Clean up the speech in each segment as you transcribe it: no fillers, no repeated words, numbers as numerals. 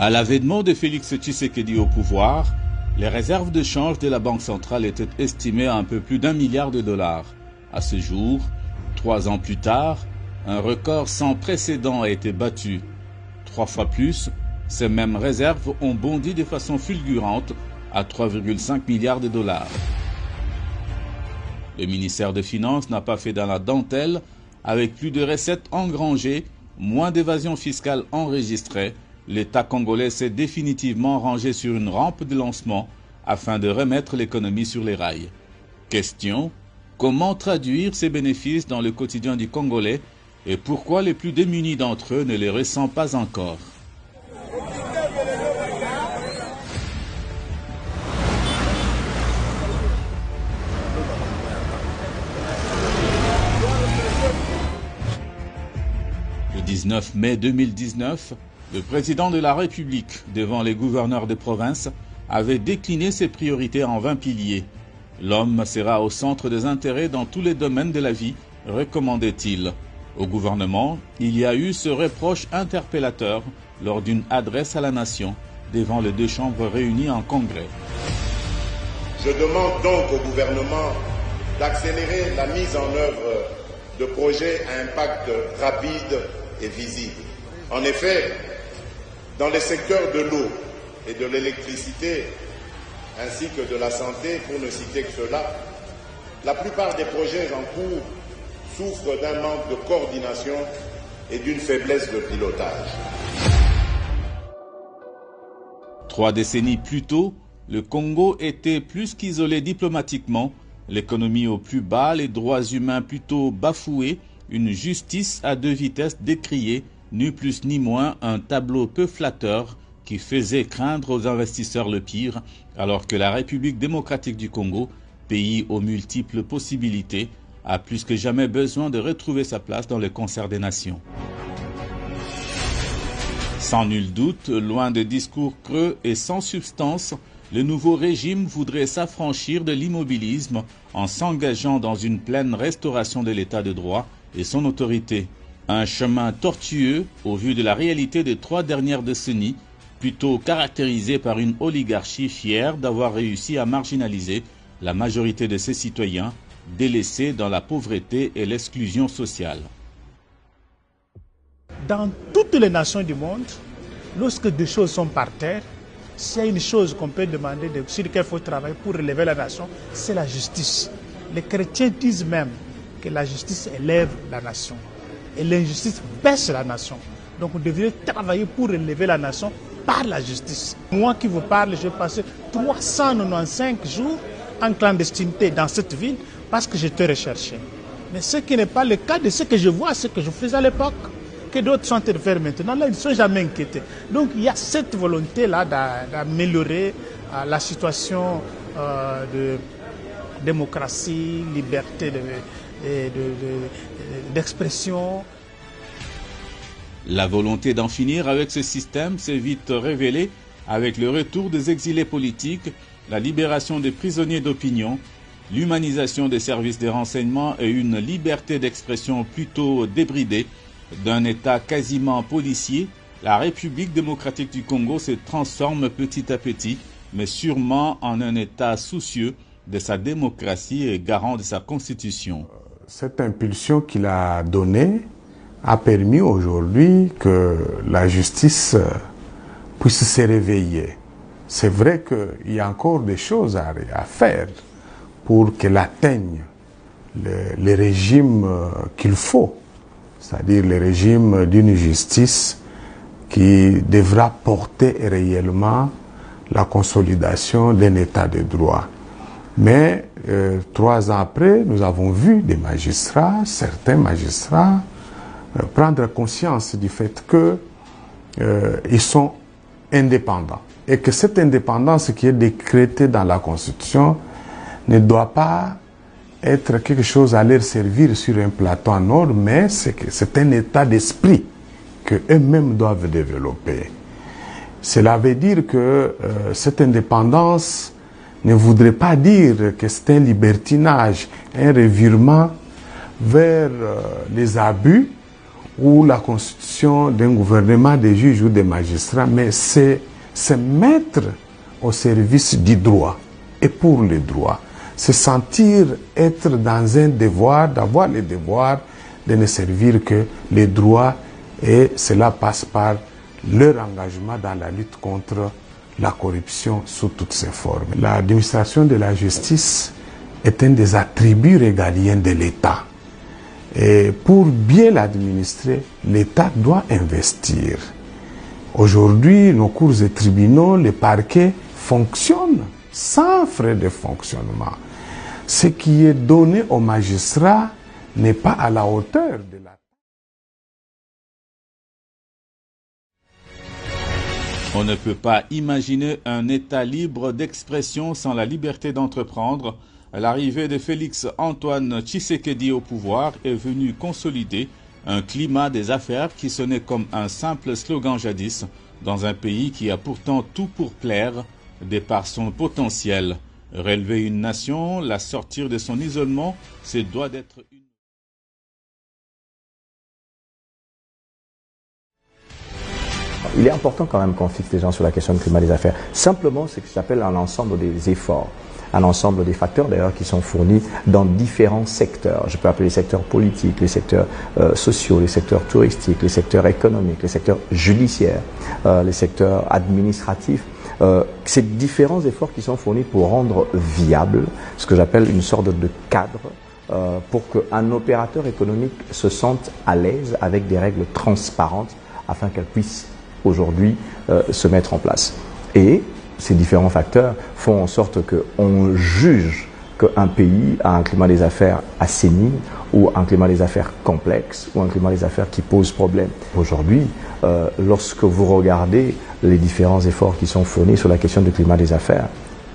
À l'avènement de Félix Tshisekedi au pouvoir, les réserves de change de la Banque centrale étaient estimées à un peu plus d'1 milliard de dollars. À ce jour, 3 ans plus tard, un record sans précédent a été battu. 3 fois plus, ces mêmes réserves ont bondi de façon fulgurante à 3,5 milliards de dollars. Le ministère des Finances n'a pas fait dans la dentelle, avec plus de recettes engrangées, moins d'évasion fiscale enregistrée. L'État congolais s'est définitivement rangé sur une rampe de lancement afin de remettre l'économie sur les rails. Question: comment traduire ces bénéfices dans le quotidien du Congolais et pourquoi les plus démunis d'entre eux ne les ressentent pas encore? Le 19 mai 2019, le président de la République, devant les gouverneurs de province, avait décliné ses priorités en 20 piliers. L'homme sera au centre des intérêts dans tous les domaines de la vie, recommandait-il. Au gouvernement, il y a eu ce reproche interpellateur lors d'une adresse à la nation devant les 2 chambres réunies en congrès. Je demande donc au gouvernement d'accélérer la mise en œuvre de projets à impact rapide et visible. En effet, dans les secteurs de l'eau et de l'électricité, ainsi que de la santé, pour ne citer que cela, la plupart des projets en cours souffrent d'un manque de coordination et d'une faiblesse de pilotage. 3 décennies plus tôt, le Congo était plus qu'isolé diplomatiquement, l'économie au plus bas, les droits humains plutôt bafoués, une justice à 2 vitesses décriée, ni plus ni moins un tableau peu flatteur qui faisait craindre aux investisseurs le pire, alors que la République démocratique du Congo, pays aux multiples possibilités, a plus que jamais besoin de retrouver sa place dans le concert des nations. Sans nul doute, loin de discours creux et sans substance, le nouveau régime voudrait s'affranchir de l'immobilisme en s'engageant dans une pleine restauration de l'état de droit et son autorité. Un chemin tortueux au vu de la réalité des 3 dernières décennies, plutôt caractérisé par une oligarchie fière d'avoir réussi à marginaliser la majorité de ses citoyens, délaissés dans la pauvreté et l'exclusion sociale. Dans toutes les nations du monde, lorsque 2 choses sont par terre, s'il y a une chose qu'on peut demander, sur laquelle il faut travailler pour relever la nation, c'est la justice. Les chrétiens disent même que la justice élève la nation et l'injustice baisse la nation. Donc on devrait travailler pour relever la nation par la justice. Moi qui vous parle, j'ai passé 395 jours en clandestinité dans cette ville parce que j'étais recherché. Mais ce qui n'est pas le cas de ce que je vois, ce que je faisais à l'époque, que d'autres sont en train de faire maintenant. Là, ils ne sont jamais inquiétés. Donc il y a cette volonté-là d'améliorer la situation de démocratie, liberté d'expression. La volonté d'en finir avec ce système s'est vite révélée avec le retour des exilés politiques, la libération des prisonniers d'opinion, l'humanisation des services de renseignement et une liberté d'expression plutôt débridée. D'un État quasiment policier, la République démocratique du Congo se transforme petit à petit, mais sûrement en un État soucieux de sa démocratie et garant de sa constitution. Cette impulsion qu'il a donnée a permis aujourd'hui que la justice puisse se réveiller. C'est vrai qu'il y a encore des choses à faire pour qu'elle atteigne le régime qu'il faut, c'est-à-dire le régime d'une justice qui devra porter réellement la consolidation d'un état de droit. Mais 3 ans après, nous avons vu des magistrats, certains magistrats, prendre conscience du fait qu'ils sont indépendants et que cette indépendance qui est décrétée dans la Constitution ne doit pas être quelque chose à leur servir sur un plateau en or, mais c'est un état d'esprit qu'eux-mêmes doivent développer. Cela veut dire que cette indépendance ne voudrait pas dire que c'est un libertinage, un revirement vers les abus ou la constitution d'un gouvernement des juges ou des magistrats, mais c'est se mettre au service du droit et pour le droit. Se sentir être dans un devoir, d'avoir le devoir de ne servir que les droits, et cela passe par leur engagement dans la lutte contre la corruption sous toutes ses formes. L'administration de la justice est un des attributs régaliens de l'État. Et pour bien l'administrer, l'État doit investir. Aujourd'hui, nos cours et tribunaux, les parquets fonctionnent sans frais de fonctionnement. Ce qui est donné aux magistrats n'est pas à la hauteur de la... On ne peut pas imaginer un État libre d'expression sans la liberté d'entreprendre. L'arrivée de Félix Antoine Tshisekedi au pouvoir est venue consolider un climat des affaires qui sonnait comme un simple slogan jadis, dans un pays qui a pourtant tout pour plaire, de par son potentiel. Relever une nation, la sortir de son isolement, c'est doit d'être une... Il est important quand même qu'on fixe les gens sur la question du climat des affaires. Simplement, c'est ce que j'appelle un ensemble des efforts, un ensemble des facteurs d'ailleurs qui sont fournis dans différents secteurs. Je peux appeler les secteurs politiques, les secteurs sociaux, les secteurs touristiques, les secteurs économiques, les secteurs judiciaires, les secteurs administratifs. Ces différents efforts qui sont fournis pour rendre viable ce que j'appelle une sorte de cadre pour qu'un opérateur économique se sente à l'aise avec des règles transparentes afin qu'elles puissent aujourd'hui se mettre en place. Et ces différents facteurs font en sorte qu'on juge qu'un pays a un climat des affaires assaini ou un climat des affaires complexe ou un climat des affaires qui pose problème. Aujourd'hui, lorsque vous regardez les différents efforts qui sont fournis sur la question du climat des affaires,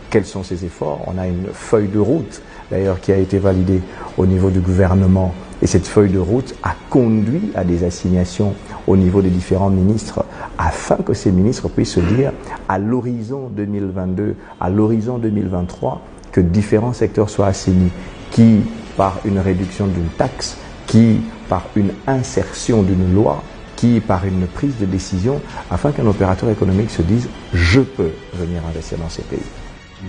quels sont ces efforts? On a une feuille de route d'ailleurs qui a été validée au niveau du gouvernement, et cette feuille de route a conduit à des assignations au niveau des différents ministres afin que ces ministres puissent se dire à l'horizon 2022, à l'horizon 2023, que différents secteurs soient assainis, qui par une réduction d'une taxe, qui par une insertion d'une loi, qui par une prise de décision, afin qu'un opérateur économique se dise « je peux venir investir dans ces pays ».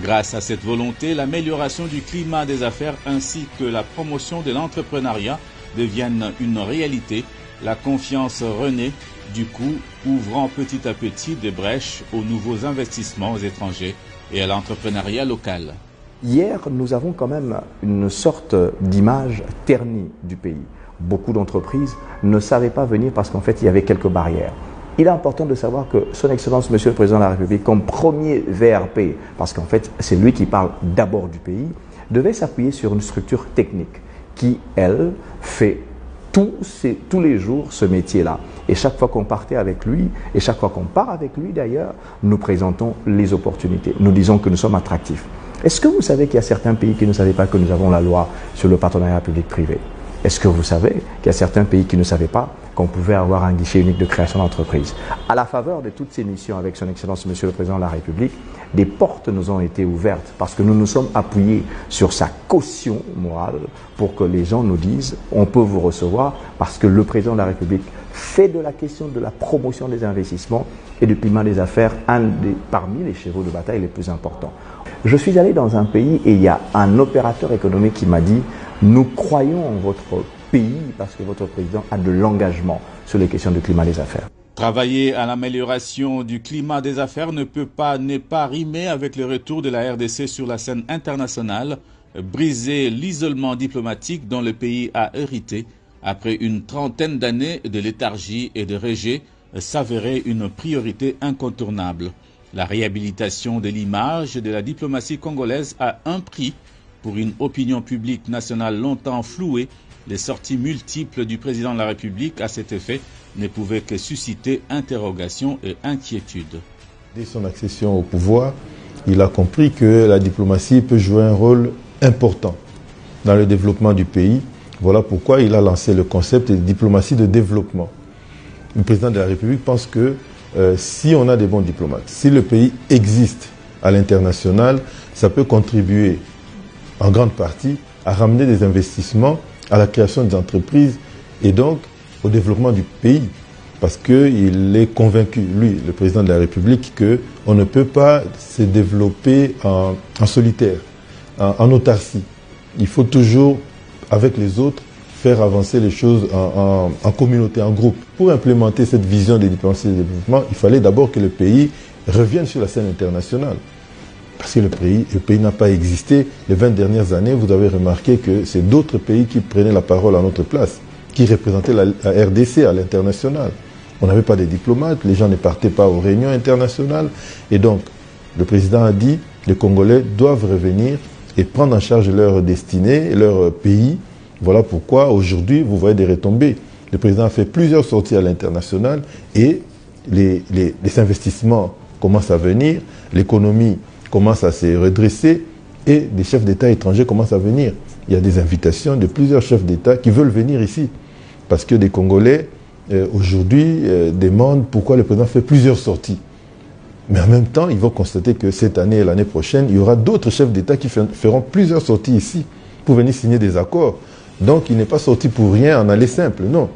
Grâce à cette volonté, l'amélioration du climat des affaires ainsi que la promotion de l'entrepreneuriat deviennent une réalité. La confiance renaît, du coup, ouvrant petit à petit des brèches aux nouveaux investissements étrangers et à l'entrepreneuriat local. Hier, nous avons quand même une sorte d'image ternie du pays. Beaucoup d'entreprises ne savaient pas venir parce qu'en fait, il y avait quelques barrières. Il est important de savoir que Son Excellence Monsieur le Président de la République, comme premier VRP, parce qu'en fait c'est lui qui parle d'abord du pays, devait s'appuyer sur une structure technique qui, elle, fait tous les jours ce métier-là. Et chaque fois qu'on partait avec lui, et chaque fois qu'on part avec lui d'ailleurs, nous présentons les opportunités. Nous disons que nous sommes attractifs. Est-ce que vous savez qu'il y a certains pays qui ne savaient pas que nous avons la loi sur le partenariat public-privé? Est-ce que vous savez qu'il y a certains pays qui ne savaient pas qu'on pouvait avoir un guichet unique de création d'entreprise? À la faveur de toutes ces missions avec Son Excellence Monsieur le Président de la République, des portes nous ont été ouvertes parce que nous nous sommes appuyés sur sa caution morale pour que les gens nous disent « on peut vous recevoir » parce que le Président de la République fait de la question de la promotion des investissements et du climat des affaires parmi les chevaux de bataille les plus importants. Je suis allé dans un pays et il y a un opérateur économique qui m'a dit « nous croyons en votre pays parce que votre président a de l'engagement sur les questions du climat des affaires ». Travailler à l'amélioration du climat des affaires ne peut pas rimer avec le retour de la RDC sur la scène internationale, briser l'isolement diplomatique dont le pays a hérité après une trentaine d'années de léthargie et de rejet, s'avérait une priorité incontournable. La réhabilitation de l'image de la diplomatie congolaise a un prix pour une opinion publique nationale longtemps flouée. Les sorties multiples du président de la République à cet effet ne pouvaient que susciter interrogations et inquiétudes. Dès son accession au pouvoir, il a compris que la diplomatie peut jouer un rôle important dans le développement du pays. Voilà pourquoi il a lancé le concept de diplomatie de développement. Le président de la République pense que si on a des bons diplomates, si le pays existe à l'international, ça peut contribuer en grande partie à ramener des investissements, à la création des entreprises et donc au développement du pays. Parce qu'il est convaincu, lui, le président de la République, qu'on ne peut pas se développer en solitaire, en autarcie. Il faut toujours, avec les autres, faire avancer les choses en communauté, en groupe. Pour implémenter cette vision des diplomaties de développement, il fallait d'abord que le pays revienne sur la scène internationale. Parce que le pays n'a pas existé. Les 20 dernières années, vous avez remarqué que c'est d'autres pays qui prenaient la parole à notre place, qui représentaient la RDC à l'international. On n'avait pas de diplomates, les gens ne partaient pas aux réunions internationales. Et donc, le président a dit, les Congolais doivent revenir et prendre en charge leur destinée, leur pays. Voilà pourquoi, aujourd'hui, vous voyez des retombées. Le président a fait plusieurs sorties à l'international et les investissements commencent à venir, l'économie commence à se redresser et des chefs d'État étrangers commencent à venir. Il y a des invitations de plusieurs chefs d'État qui veulent venir ici. Parce que des Congolais, aujourd'hui, demandent pourquoi le président fait plusieurs sorties. Mais en même temps, ils vont constater que cette année et l'année prochaine, il y aura d'autres chefs d'État qui feront plusieurs sorties ici pour venir signer des accords. Donc, il n'est pas sorti pour rien en aller simple, non.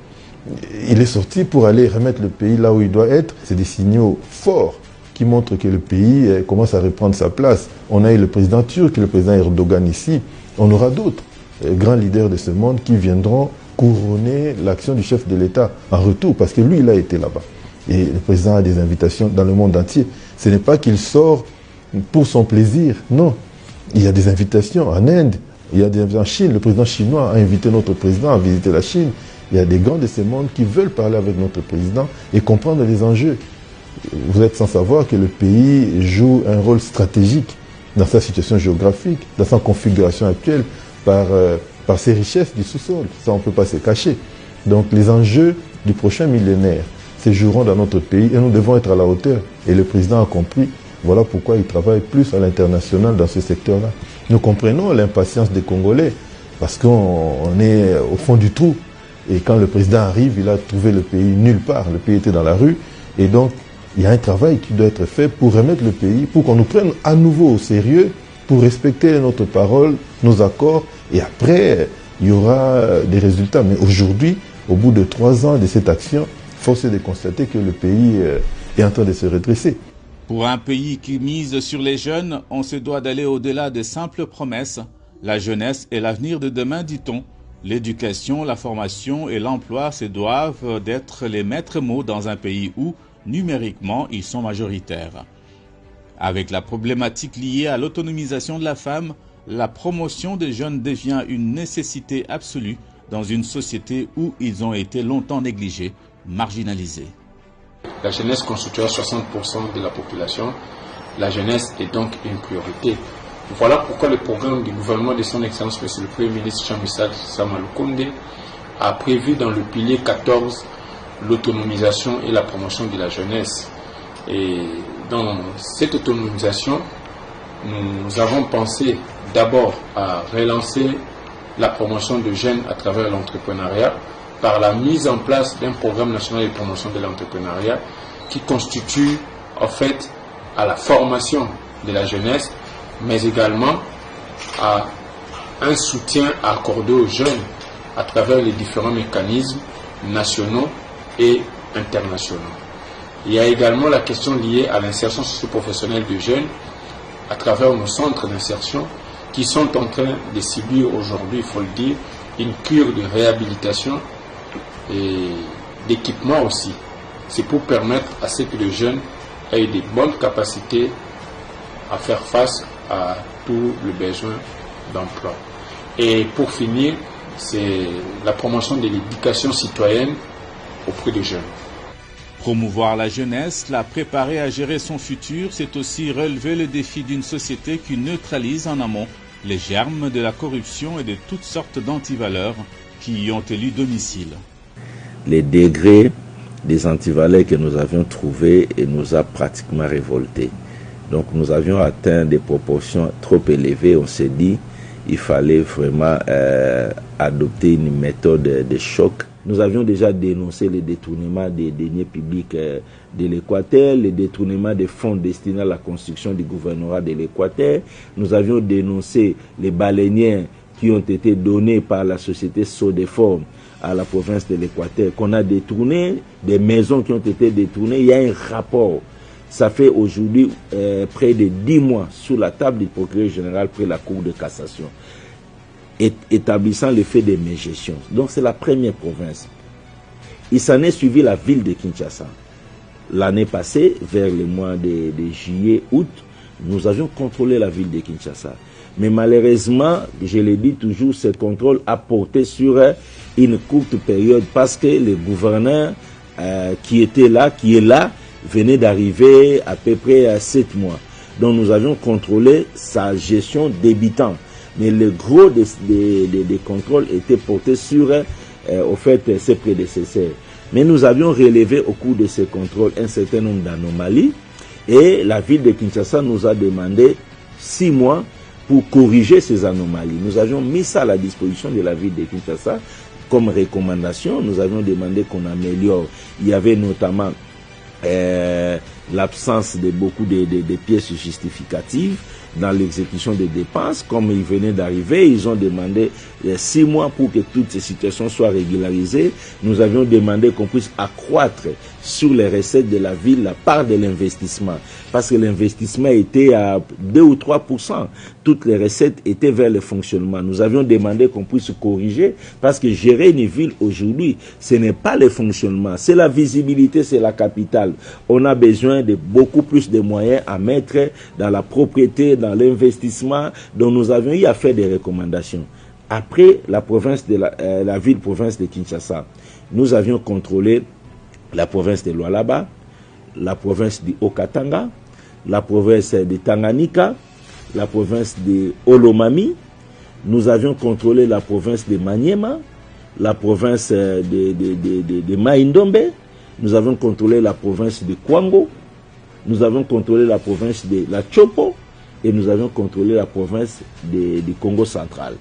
Il est sorti pour aller remettre le pays là où il doit être. C'est des signaux forts qui montrent que le pays commence à reprendre sa place. On a eu le président turc et le président Erdogan ici. On aura d'autres grands leaders de ce monde qui viendront couronner l'action du chef de l'État en retour, parce que lui, il a été là-bas. Et le président a des invitations dans le monde entier. Ce n'est pas qu'il sort pour son plaisir, non. Il y a des invitations en Inde, il y a des invitations en Chine. Le président chinois a invité notre président à visiter la Chine. Il y a des grands de ce monde qui veulent parler avec notre président et comprendre les enjeux. Vous êtes sans savoir que le pays joue un rôle stratégique dans sa situation géographique, dans sa configuration actuelle, par ses richesses du sous-sol. Ça, on ne peut pas se cacher. Donc, les enjeux du prochain millénaire se joueront dans notre pays et nous devons être à la hauteur. Et le président a compris, voilà pourquoi il travaille plus à l'international dans ce secteur-là. Nous comprenons l'impatience des Congolais parce qu'on est au fond du trou. Et quand le président arrive, il a trouvé le pays nulle part. Le pays était dans la rue. Et donc, il y a un travail qui doit être fait pour remettre le pays, pour qu'on nous prenne à nouveau au sérieux, pour respecter notre parole, nos accords. Et après, il y aura des résultats. Mais aujourd'hui, au bout de 3 ans de cette action, force est de constater que le pays est en train de se redresser. Pour un pays qui mise sur les jeunes, on se doit d'aller au-delà des simples promesses. La jeunesse est l'avenir de demain, dit-on. L'éducation, la formation et l'emploi se doivent d'être les maîtres mots dans un pays où, numériquement, ils sont majoritaires. Avec la problématique liée à l'autonomisation de la femme, la promotion des jeunes devient une nécessité absolue dans une société où ils ont été longtemps négligés, marginalisés. La jeunesse constitue 60% de la population. La jeunesse est donc une priorité. Voilà pourquoi le programme du gouvernement de son Excellence Monsieur le Premier ministre Jean-Michel Sama Lukonde a prévu dans le pilier 14 l'autonomisation et la promotion de la jeunesse. Et dans cette autonomisation, nous avons pensé d'abord à relancer la promotion de jeunes à travers l'entrepreneuriat par la mise en place d'un programme national de promotion de l'entrepreneuriat qui constitue en fait à la formation de la jeunesse, mais également à un soutien accordé aux jeunes à travers les différents mécanismes nationaux et internationaux. Il y a également la question liée à l'insertion socio-professionnelle de jeunes à travers nos centres d'insertion qui sont en train de subir aujourd'hui, il faut le dire, une cure de réhabilitation et d'équipement aussi. C'est pour permettre à ce que les jeunes aient des bonnes capacités à faire face à tout le besoin d'emploi. Et pour finir, c'est la promotion de l'éducation citoyenne auprès des jeunes. Promouvoir la jeunesse, la préparer à gérer son futur, c'est aussi relever le défi d'une société qui neutralise en amont les germes de la corruption et de toutes sortes d'antivaleurs qui y ont élu domicile. Les degrés des antivaleurs que nous avions trouvés et nous a pratiquement révoltés. Donc nous avions atteint des proportions trop élevées. On s'est dit il fallait vraiment adopter une méthode de choc. Nous avions déjà dénoncé les détournements des deniers publics de l'Équateur, les détournements des fonds destinés à la construction du gouvernorat de l'Équateur. Nous avions dénoncé les baleinières qui ont été donnés par la société Sodeform à la province de l'Équateur, qu'on a détourné, des maisons qui ont été détournées. Il y a un rapport. Ça fait aujourd'hui près de 10 mois sous la table du procureur général près la Cour de cassation, établissant le fait de mégestion. Donc c'est la première province. Il s'en est suivi la ville de Kinshasa. L'année passée, vers le mois de juillet, août, nous avions contrôlé la ville de Kinshasa. Mais malheureusement, je le dis toujours, ce contrôle a porté sur une courte période parce que le gouverneur qui est là, venait d'arriver à peu près à 7 mois. Donc nous avions contrôlé sa gestion débutant. Mais le gros des contrôles était porté sur, au fait, ses prédécesseurs. Mais nous avions relevé au cours de ces contrôles un certain nombre d'anomalies et la ville de Kinshasa nous a demandé 6 mois pour corriger ces anomalies. Nous avions mis ça à la disposition de la ville de Kinshasa comme recommandation. Nous avions demandé qu'on améliore. Il y avait notamment l'absence de beaucoup de pièces justificatives dans l'exécution des dépenses. Comme ils venaient d'arriver, ils ont demandé 6 mois pour que toutes ces situations soient régularisées. Nous avions demandé qu'on puisse accroître sur les recettes de la ville la part de l'investissement, parce que l'investissement était à 2 ou 3%. Toutes les recettes étaient vers le fonctionnement. Nous avions demandé qu'on puisse corriger, parce que gérer une ville aujourd'hui, ce n'est pas le fonctionnement, c'est la visibilité, c'est la capitale. On a besoin de beaucoup plus de moyens à mettre dans la propriété, dans l'investissement, dont nous avions eu à faire des recommandations. Après la province de la ville-province de Kinshasa, nous avions contrôlé la province de Lualaba, la province de Haut-Katanga, la province de Tanganyika, la province de Olomami. Nous avions contrôlé la province de Maniema, la province de Maïndombe. Nous avons contrôlé la province de Kwango. Nous avons contrôlé la province de la Chopo. Et nous avions contrôlé la province du Congo central.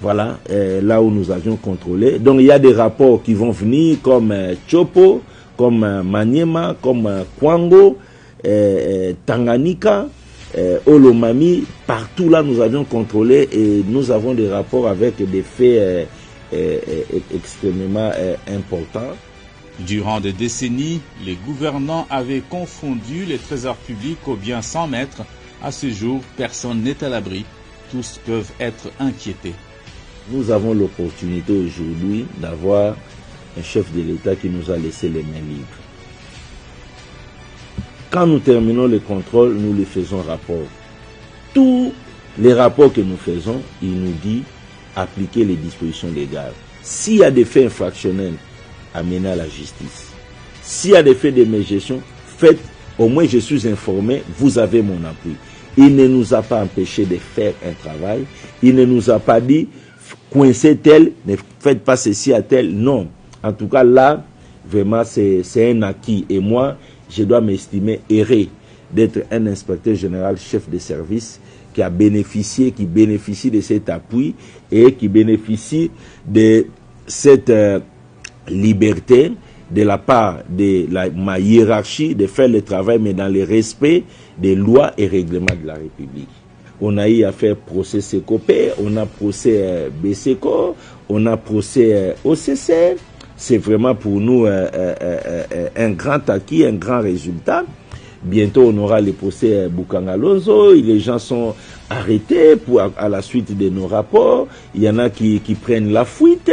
Voilà, là où nous avions contrôlé. Donc il y a des rapports qui vont venir comme Chopo, comme Maniema, comme Kwango, Tanganyika, Olomami. Partout là nous avions contrôlé et nous avons des rapports avec des faits extrêmement importants. Durant des décennies, les gouvernants avaient confondu les trésors publics aux biens sans maître. À ce jour, personne n'est à l'abri. Tous peuvent être inquiétés. Nous avons l'opportunité aujourd'hui d'avoir un chef de l'État qui nous a laissé les mains libres. Quand nous terminons le contrôle, nous lui faisons rapport. Tous les rapports que nous faisons, il nous dit appliquer les dispositions légales. S'il y a des faits infractionnels, amenez à la justice. S'il y a des faits de mégestion, faites, au moins je suis informé, vous avez mon appui. Il ne nous a pas empêché de faire un travail. Il ne nous a pas dit coincez tel, ne faites pas ceci à tel. Non. En tout cas, là, vraiment, c'est un acquis. Et moi, je dois m'estimer erré d'être un inspecteur général chef de service qui a bénéficié, qui bénéficie de cet appui et qui bénéficie de cette liberté de la part de ma hiérarchie de faire le travail, mais dans le respect des lois et règlements de la République. On a eu à faire procès CECOP, on a procès BCECO, on a procès OCC. C'est vraiment pour nous un grand acquis, un grand résultat. Bientôt, on aura le procès Boukangalonzo. Les gens sont arrêtés à la suite de nos rapports. Il y en a qui prennent la fuite.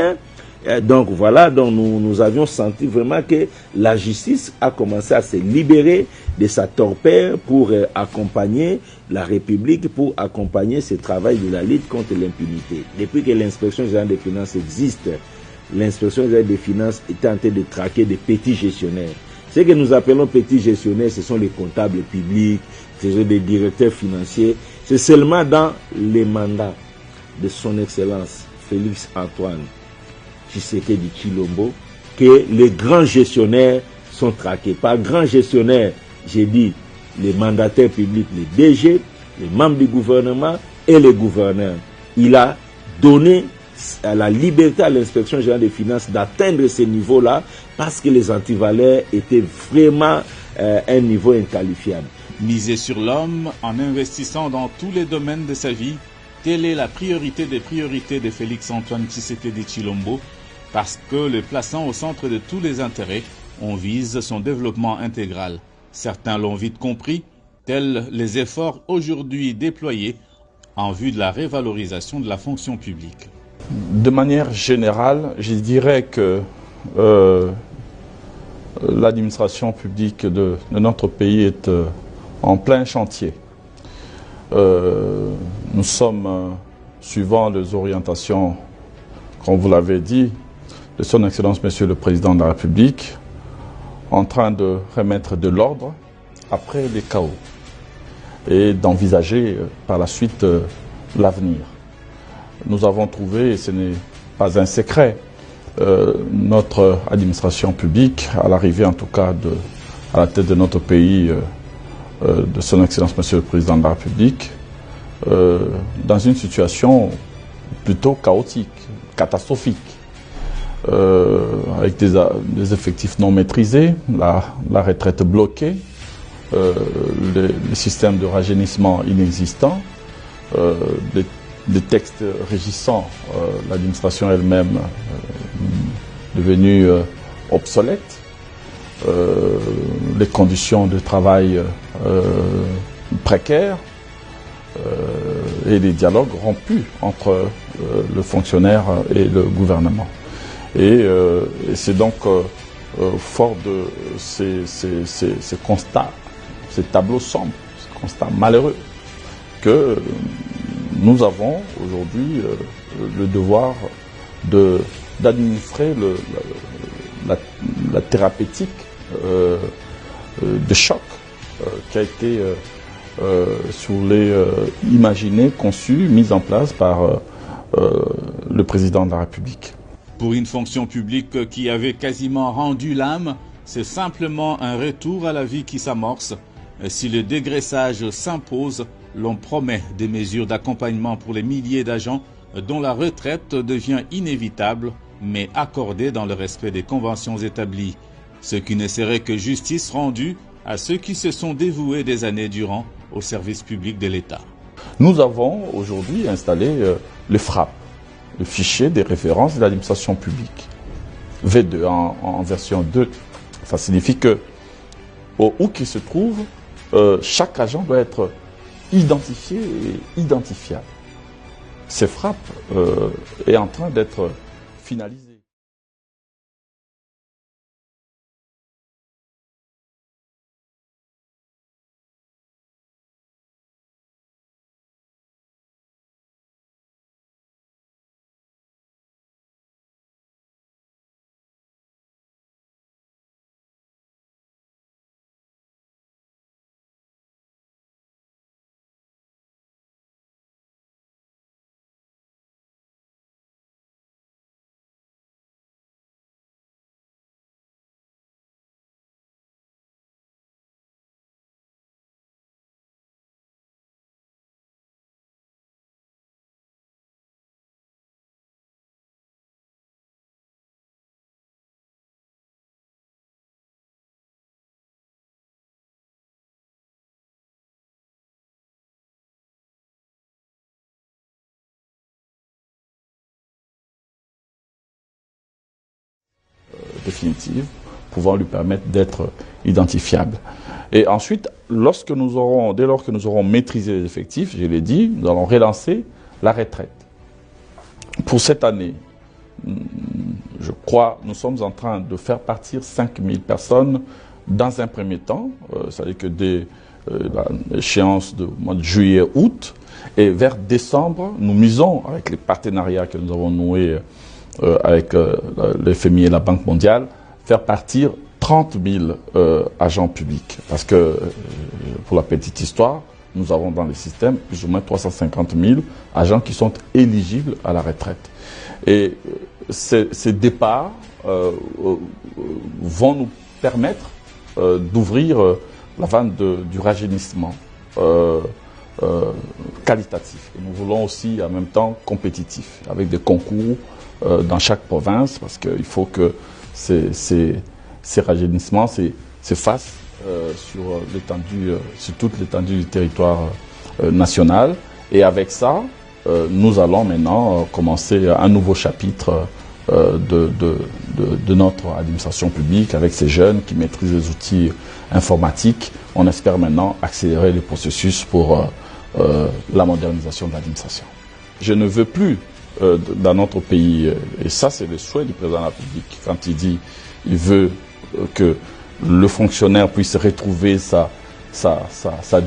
Donc voilà, donc nous avions senti vraiment que la justice a commencé à se libérer de sa torpeur pour accompagner la République, pour accompagner ce travail de la lutte contre l'impunité. Depuis que l'inspection générale des finances existe, l'inspection générale des finances est en train de traquer des petits gestionnaires. Ce que nous appelons petits gestionnaires, ce sont les comptables publics, ce sont des directeurs financiers. C'est seulement dans les mandats de son Excellence Félix Antoine Tshisekedi Tshilombo que les grands gestionnaires sont traqués. Par grands gestionnaires, j'ai dit les mandataires publics, les DG, les membres du gouvernement et les gouverneurs. Il a donné la liberté à l'inspection générale des finances d'atteindre ce niveau-là parce que les antivaleurs étaient vraiment un niveau inqualifiable. Miser sur l'homme en investissant dans tous les domaines de sa vie, Telle est la priorité des priorités de Félix-Antoine Tshisekedi Tshilombo, parce que le plaçant au centre de tous les intérêts, on vise son développement intégral. Certains l'ont vite compris, tels les efforts aujourd'hui déployés en vue de la révalorisation de la fonction publique. De manière générale, je dirais que l'administration publique de notre pays est en plein chantier. Nous sommes, suivant les orientations, comme vous l'avez dit, de son Excellence Monsieur le Président de la République, en train de remettre de l'ordre après les chaos et d'envisager par la suite l'avenir. Nous avons trouvé, et ce n'est pas un secret, notre administration publique, à l'arrivée en tout cas à la tête de notre pays, de son Excellence Monsieur le Président de la République, dans une situation plutôt chaotique, catastrophique, avec des effectifs non maîtrisés, la retraite bloquée, les systèmes de rajeunissement inexistants, des textes régissant l'administration elle-même devenue obsolète, les conditions de travail précaires et les dialogues rompus entre le fonctionnaire et le gouvernement. Et c'est donc fort de ces constats, ces tableaux sombres, ces constats malheureux, que nous avons aujourd'hui le devoir d'administrer la thérapeutique de choc qui a été imaginée, conçue, mise en place par le président de la République. Pour une fonction publique qui avait quasiment rendu l'âme, c'est simplement un retour à la vie qui s'amorce. Si le dégraissage s'impose, l'on promet des mesures d'accompagnement pour les milliers d'agents dont la retraite devient inévitable, mais accordée dans le respect des conventions établies. Ce qui ne serait que justice rendue à ceux qui se sont dévoués des années durant au service public de l'État. Nous avons aujourd'hui installé le FRAP, le fichier des références de l'administration publique. V2 en version 2. Ça signifie que, où qu'il se trouve, chaque agent doit être identifié et identifiable. Ce FRAP est en train d'être finalisé. Définitive, pouvant lui permettre d'être identifiable. Et ensuite, dès lors que nous aurons maîtrisé les effectifs, je l'ai dit, nous allons relancer la retraite. Pour cette année, je crois, nous sommes en train de faire partir 5000 personnes dans un premier temps, c'est-à-dire que dès l'échéance du mois de juillet-août, et vers décembre, nous misons avec les partenariats que nous avons noués avec le FMI et la Banque mondiale, faire partir 30 000 agents publics. Parce que, pour la petite histoire, nous avons dans le système plus ou moins 350 000 agents qui sont éligibles à la retraite. Et ces départs vont nous permettre d'ouvrir la vanne du rajeunissement qualitatif. Et nous voulons aussi en même temps compétitif, avec des concours dans chaque province, parce qu'il faut que ces rajeunissements se fassent sur toute l'étendue du territoire national. Et avec ça, nous allons maintenant commencer un nouveau chapitre de notre administration publique avec ces jeunes qui maîtrisent les outils informatiques. On espère maintenant accélérer le processus pour la modernisation de l'administration. Je ne veux plus dans notre pays, et ça c'est le souhait du président de la République, quand il dit qu'il veut que le fonctionnaire puisse retrouver sa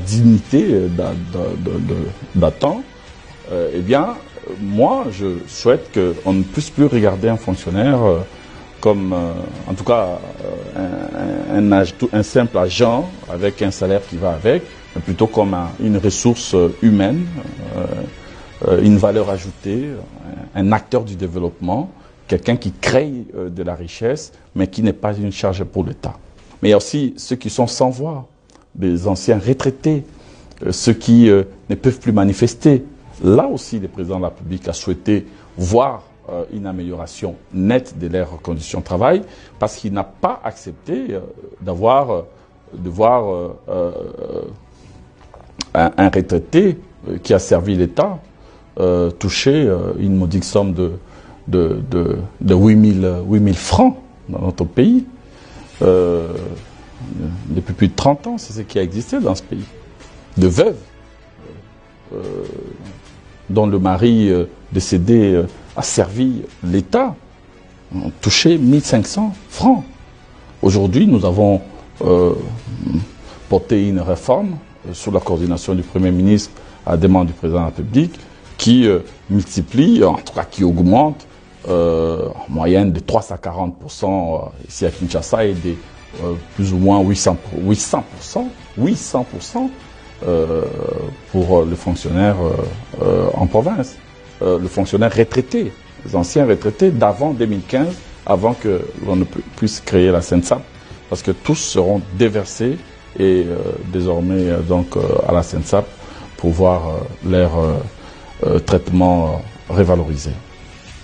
dignité d'attente, eh bien, moi, je souhaite qu'on ne puisse plus regarder un fonctionnaire comme, en tout cas, un simple agent avec un salaire qui va avec, mais plutôt comme une ressource humaine, une valeur ajoutée, un acteur du développement, quelqu'un qui crée de la richesse, mais qui n'est pas une charge pour l'État. Mais il y a aussi ceux qui sont sans voix, des anciens retraités, ceux qui ne peuvent plus manifester. Là aussi, le président de la République a souhaité voir une amélioration nette de leurs conditions de travail, parce qu'il n'a pas accepté de voir un retraité qui a servi l'État toucher une modique somme de 8 000 francs dans notre pays. Depuis plus de 30 ans, c'est ce qui a existé dans ce pays. De veuves dont le mari décédé a servi l'État, ont touché 1 500 francs. Aujourd'hui, nous avons porté une réforme sous la coordination du Premier ministre à la demande du Président de la République qui multiplie, en tout cas qui augmente en moyenne de 340% ici à Kinshasa et de plus ou moins 800% pour le fonctionnaire en province, le fonctionnaire retraité, les anciens retraités d'avant 2015, avant que l'on ne puisse créer la SENSAP, parce que tous seront déversés et désormais donc à la SENSAP pour voir leur traitement révalorisé.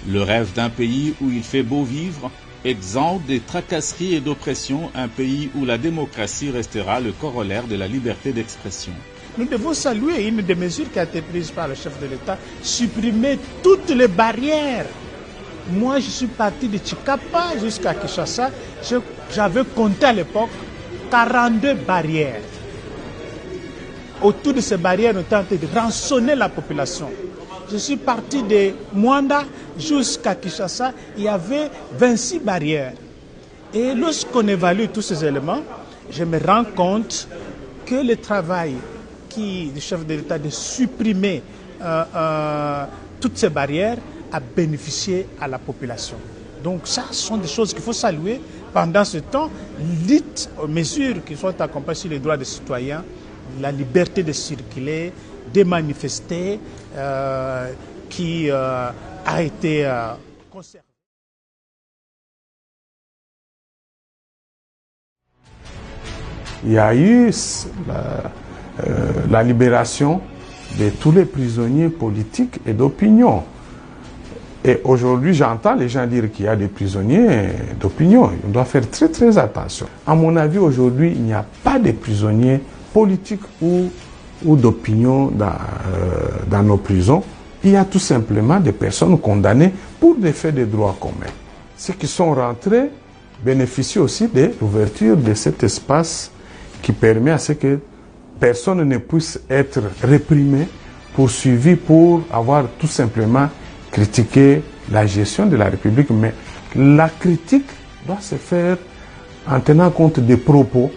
Le rêve d'un pays où il fait beau vivre, exempt des tracasseries et d'oppression, un pays où la démocratie restera le corollaire de la liberté d'expression. Nous devons saluer une des mesures qui a été prise par le chef de l'État, supprimer toutes les barrières. Moi, je suis parti de Tchikapa jusqu'à Kinshasa. J'avais compté à l'époque 42 barrières. Autour de ces barrières, on tentait de rançonner la population. Je suis parti de Mwanda jusqu'à Kinshasa, il y avait 26 barrières. Et lorsqu'on évalue tous ces éléments, je me rends compte que le travail du chef de l'État de supprimer toutes ces barrières a bénéficié à la population. Donc ça, ce sont des choses qu'il faut saluer. Pendant ce temps, lutte aux mesures qui sont accompagnées sur les droits des citoyens, la liberté de circuler, de manifester, qui a été conservée. Il y a eu la libération de tous les prisonniers politiques et d'opinion. Et aujourd'hui, j'entends les gens dire qu'il y a des prisonniers d'opinion. On doit faire très très attention. À mon avis, aujourd'hui, il n'y a pas de prisonniers politiques ou d'opinion dans nos prisons. Il y a tout simplement des personnes condamnées pour des faits de droit commun. Ceux qui sont rentrés bénéficient aussi de l'ouverture de cet espace qui permet à ce que personne ne puisse être réprimé, poursuivi pour avoir tout simplement critiqué la gestion de la République. Mais la critique doit se faire en tenant compte des propos.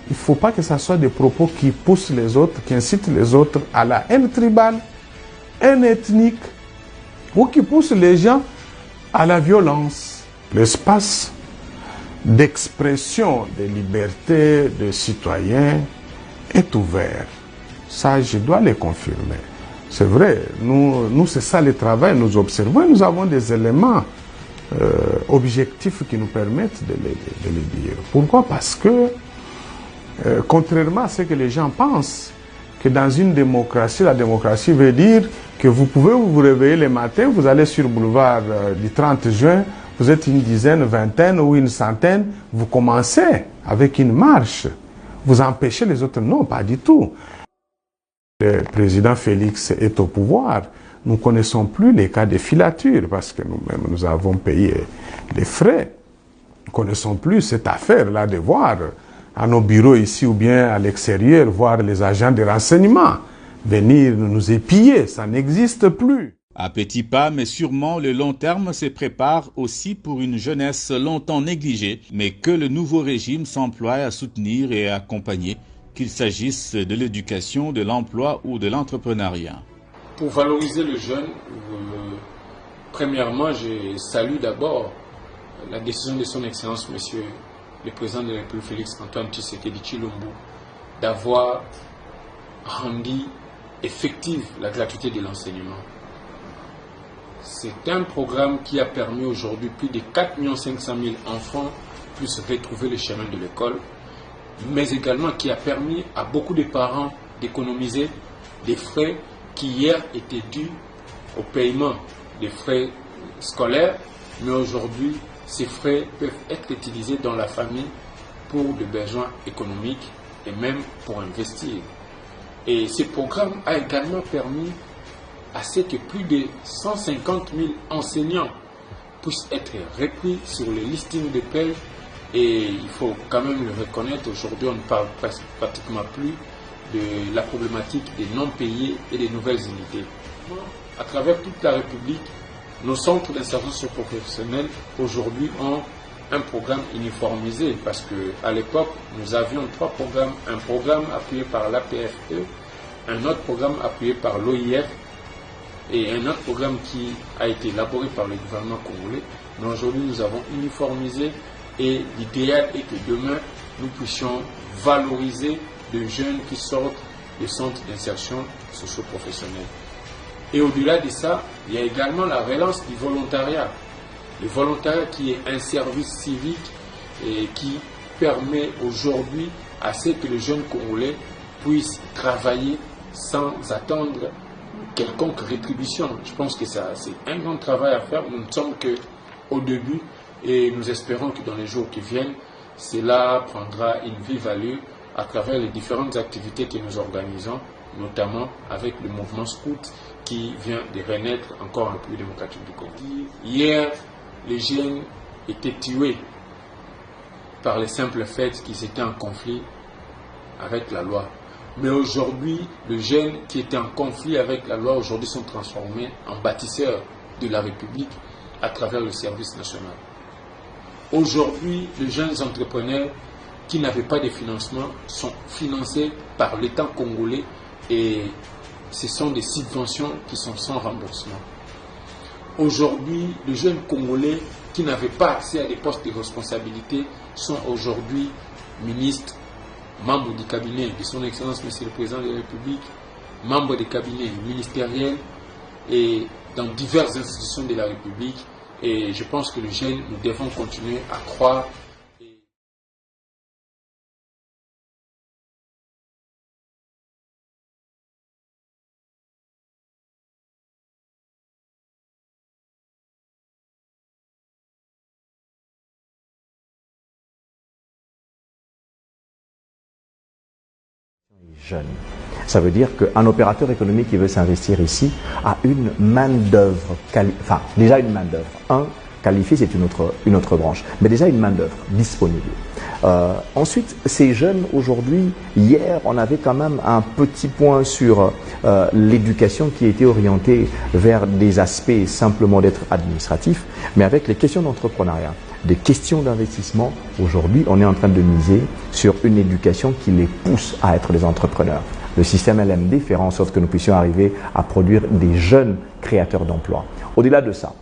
Il ne faut pas que ce soit des propos qui poussent les autres, qui incitent les autres à la haine tribale, haine ethnique, ou qui poussent les gens à la violence. L'espace d'expression des libertés des citoyens est ouvert. Ça, je dois le confirmer. C'est vrai, nous c'est ça le travail, nous observons et nous avons des éléments objectifs qui nous permettent de le dire. Pourquoi? Parce que contrairement à ce que les gens pensent, que dans une démocratie, la démocratie veut dire que vous pouvez vous réveiller le matin, vous allez sur le boulevard du 30 juin, vous êtes une dizaine, vingtaine ou une centaine, vous commencez avec une marche, vous empêchez les autres. Non, pas du tout. Le président Félix est au pouvoir. nous ne connaissons plus les cas de filature parce que nous-mêmes, nous avons payé des frais. Nous ne connaissons plus cette affaire-là de voir à nos bureaux ici ou bien à l'extérieur, voir les agents de renseignement venir nous épier. Ça n'existe plus. À petits pas, mais sûrement, le long terme se prépare aussi pour une jeunesse longtemps négligée, mais que le nouveau régime s'emploie à soutenir et à accompagner, qu'il s'agisse de l'éducation, de l'emploi ou de l'entrepreneuriat. Pour valoriser le jeune, premièrement, je salue d'abord la décision de son Excellence, Monsieur le Président de la République, Félix Antoine Tshisekedi Tshilombo, d'avoir rendu effective la gratuité de l'enseignement. C'est un programme qui a permis aujourd'hui plus de 4 500 000 enfants puissent retrouver le chemin de l'école, mais également qui a permis à beaucoup de parents d'économiser des frais qui hier étaient dus au paiement des frais scolaires, mais aujourd'hui, ces frais peuvent être utilisés dans la famille pour des besoins économiques et même pour investir. Et ce programme a également permis à ce que plus de 150 000 enseignants puissent être repris sur les listings de paie. Et il faut quand même le reconnaître, aujourd'hui on ne parle pratiquement plus de la problématique des non-payés et des nouvelles unités. À travers toute la République, nos centres d'insertion socio-professionnelle aujourd'hui ont un programme uniformisé parce qu'à l'époque, nous avions 3 programmes. Un programme appuyé par l'APFE, un autre programme appuyé par l'OIF et un autre programme qui a été élaboré par le gouvernement congolais. Mais aujourd'hui, nous avons uniformisé et l'idéal est que demain, nous puissions valoriser les jeunes qui sortent des centres d'insertion socio-professionnelle. Et au-delà de ça, il y a également la relance du volontariat. Le volontariat qui est un service civique et qui permet aujourd'hui à ce que les jeunes Congolais puissent travailler sans attendre quelconque rétribution. Je pense que c'est un grand travail à faire. Nous ne sommes qu'au début et nous espérons que dans les jours qui viennent, cela prendra une vive allure à travers les différentes activités que nous organisons, notamment avec le mouvement scout qui vient de renaître encore un peu démocratique du Congo. Hier, les jeunes étaient tués par le simple fait qu'ils étaient en conflit avec la loi. Mais aujourd'hui, les jeunes qui étaient en conflit avec la loi aujourd'hui sont transformés en bâtisseurs de la République à travers le service national. Aujourd'hui, les jeunes entrepreneurs qui n'avaient pas de financement sont financés par l'État congolais et ce sont des subventions qui sont sans remboursement. Aujourd'hui, les jeunes Congolais qui n'avaient pas accès à des postes de responsabilité sont aujourd'hui ministres, membres du cabinet de son Excellence Monsieur le Président de la République, membres des cabinets ministériels et dans diverses institutions de la République. Et je pense que les jeunes, nous devons continuer à croire. Jeune. Ça veut dire qu'un opérateur économique qui veut s'investir ici a une main-d'œuvre, déjà une main-d'œuvre. Qualifiée, c'est une autre branche, mais déjà une main-d'œuvre disponible. Ensuite, ces jeunes, aujourd'hui, hier, on avait quand même un petit point sur l'éducation qui était orientée vers des aspects simplement d'être administratif, mais avec les questions d'entrepreneuriat, des questions d'investissement. Aujourd'hui, on est en train de miser sur une éducation qui les pousse à être des entrepreneurs. Le système LMD fera en sorte que nous puissions arriver à produire des jeunes créateurs d'emplois. Au-delà de ça,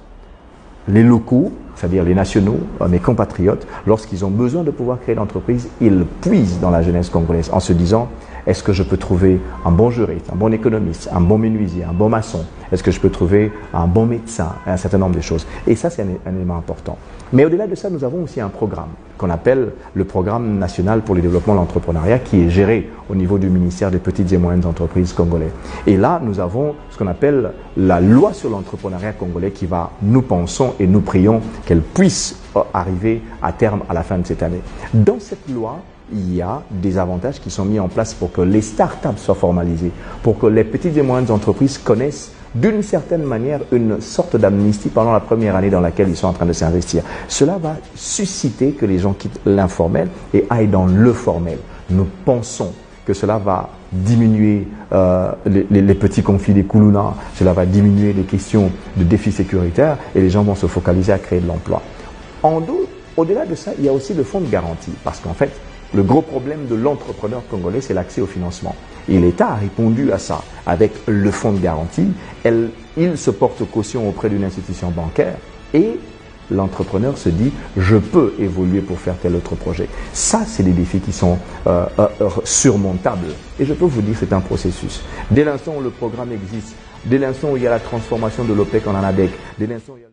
les locaux, c'est-à-dire les nationaux, mes compatriotes, lorsqu'ils ont besoin de pouvoir créer l'entreprise, ils puisent dans la jeunesse congolaise en se disant: est-ce que je peux trouver un bon juriste, un bon économiste, un bon menuisier, un bon maçon? Est-ce que je peux trouver un bon médecin? Un certain nombre de choses. Et ça, c'est un élément important. Mais au-delà de ça, nous avons aussi un programme qu'on appelle le Programme national pour le développement de l'entrepreneuriat, qui est géré au niveau du ministère des petites et moyennes entreprises congolais. Et là, nous avons ce qu'on appelle la loi sur l'entrepreneuriat congolais qui va, nous pensons et nous prions qu'elle puisse arriver à terme à la fin de cette année. Dans cette loi, il y a des avantages qui sont mis en place pour que les startups soient formalisées, pour que les petites et moyennes entreprises connaissent d'une certaine manière une sorte d'amnistie pendant la première année dans laquelle ils sont en train de s'investir. Cela va susciter que les gens quittent l'informel et aillent dans le formel. Nous pensons que cela va diminuer les petits conflits des Koulouna, cela va diminuer les questions de défis sécuritaires et les gens vont se focaliser à créer de l'emploi. Au-delà de ça, il y a aussi le fonds de garantie, parce qu'en fait, le gros problème de l'entrepreneur congolais, c'est l'accès au financement. Et l'État a répondu à ça avec le fonds de garantie. Il se porte caution auprès d'une institution bancaire et l'entrepreneur se dit « je peux évoluer pour faire tel autre projet ». Ça, c'est des défis qui sont surmontables. Et je peux vous dire, c'est un processus. Dès l'instant où le programme existe, dès l'instant où il y a la transformation de l'OPEC en ANADEC, dès l'instant où il y a